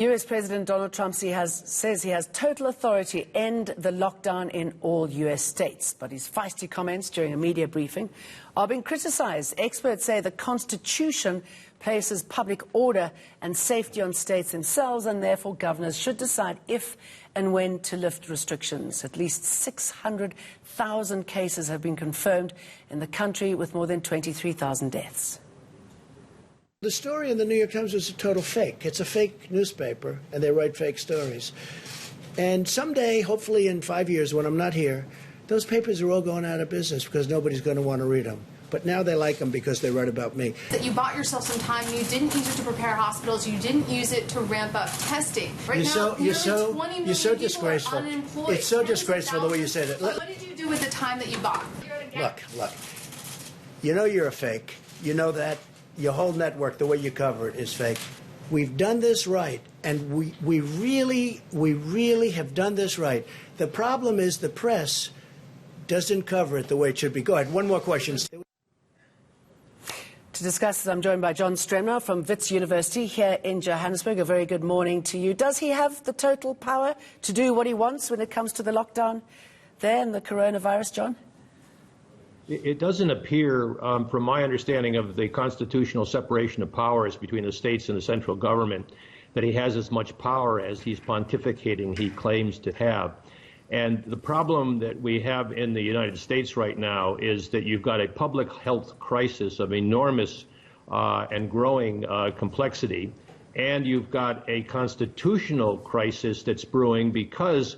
US President Donald Trump says he has total authority to end the lockdown in all US states. But his feisty comments during a media briefing are being criticized. Experts say the Constitution places public order and safety on states themselves, and therefore governors should decide if and when to lift restrictions. At least 600,000 cases have been confirmed in the country, with more than 23,000 deaths. The story in the New York Times was a total fake. It's a fake newspaper, and they write fake stories. And someday, hopefully in 5 years when I'm not here, those papers are all going out of business because nobody's going to want to read them. But now they like them because they write about me. That you bought yourself some time, you didn't use it to prepare hospitals, you didn't use it to ramp up testing. Right now, you're so disgraceful. It's so disgraceful the way you said it. What did you do with the time that you bought? Look. You know you're a fake. You know that. Your whole network, the way you cover it, is fake. We've done this right, and we really have done this right. The problem is the press doesn't cover it the way it should be. Go ahead. One more question. To discuss this, I'm joined by John Stremner from Wits University here in Johannesburg. A very good morning to you. Does he have the total power to do what he wants when it comes to the lockdown there and the coronavirus, John? It doesn't appear, from my understanding of the constitutional separation of powers between the states and the central government, that he has as much power as he's pontificating he claims to have. And the problem that we have in the United States right now is that you've got a public health crisis of enormous and growing complexity, and you've got a constitutional crisis that's brewing because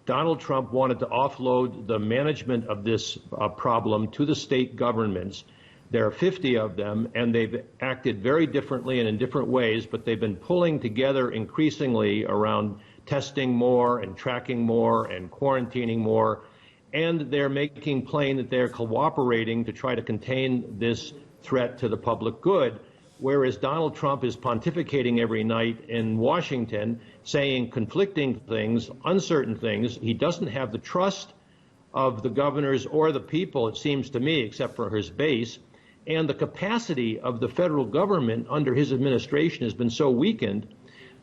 Donald Trump wanted to offload the management of this problem to the state governments. There are 50 of them, and they've acted very differently and in different ways, but they've been pulling together increasingly around testing more and tracking more and quarantining more, and they're making plain that they're cooperating to try to contain this threat to the public good, whereas Donald Trump is pontificating every night in Washington, saying conflicting things, uncertain things. He doesn't have the trust of the governors or the people, it seems to me, except for his base, and the capacity of the federal government under his administration has been so weakened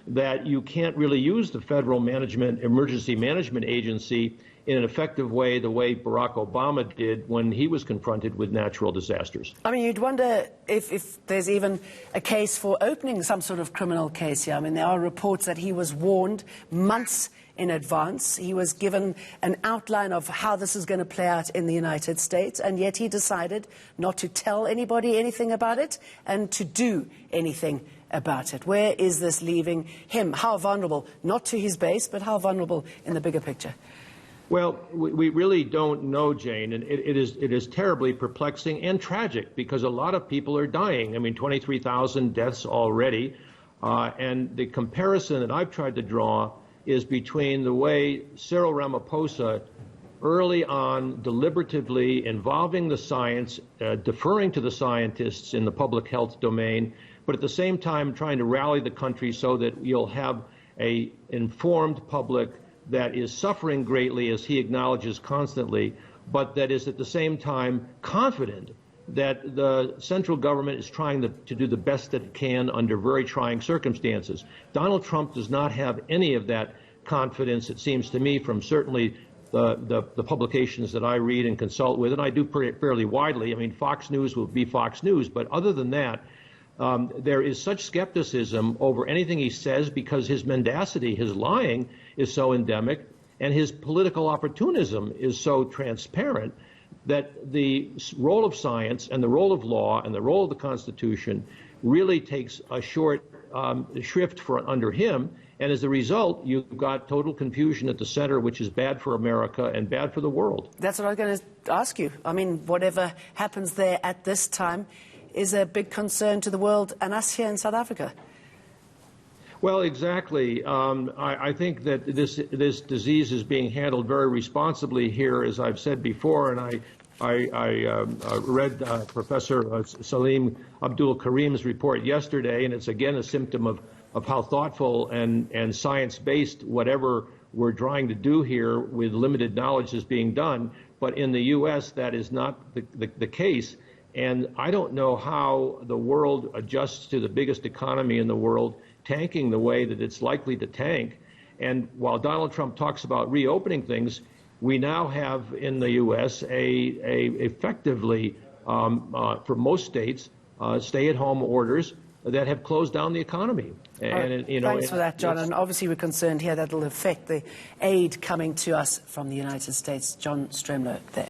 that you can't really use the federal emergency management agency in an effective way, the way Barack Obama did when he was confronted with natural disasters. I mean, you'd wonder if there's even a case for opening some sort of criminal case here. I mean, there are reports that he was warned months in advance. He was given an outline of how this is going to play out in the United States, and yet he decided not to tell anybody anything about it and to do anything about it. Where is this leaving him? How vulnerable, not to his base, but how vulnerable in the bigger picture? Well, we really don't know, Jane, and it is terribly perplexing and tragic because a lot of people are dying. I mean, 23,000 deaths already, and the comparison that I've tried to draw is between the way Cyril Ramaphosa early on deliberatively involving the science, deferring to the scientists in the public health domain, but at the same time trying to rally the country so that you'll have an informed public that is suffering greatly, as he acknowledges constantly, but that is at the same time confident that the central government is trying to do the best that it can under very trying circumstances. Donald Trump does not have any of that confidence, it seems to me, from certainly the publications that I read and consult with, and I do fairly widely. I mean, Fox News will be Fox News, but other than that, there is such skepticism over anything he says because his mendacity, his lying, is so endemic, and his political opportunism is so transparent that the role of science and the role of law and the role of the Constitution really takes a short shrift under him, and as a result, you've got total confusion at the center, which is bad for America and bad for the world. That's what I was going to ask you. I mean, whatever happens there at this time is a big concern to the world and us here in South Africa. Well, exactly. I think that this disease is being handled very responsibly here, as I've said before, and I read Professor Salim Abdul Karim's report yesterday, and it's again a symptom of how thoughtful and science-based whatever we're trying to do here with limited knowledge is being done. But in the U.S., that is not the case. And I don't know how the world adjusts to the biggest economy in the world tanking the way that it's likely to tank. And while Donald Trump talks about reopening things, we now have in the U.S. effectively, for most states, stay-at-home orders that have closed down the economy. And, thanks for that, John. And obviously we're concerned here that it'll affect the aid coming to us from the United States. John Stremler there.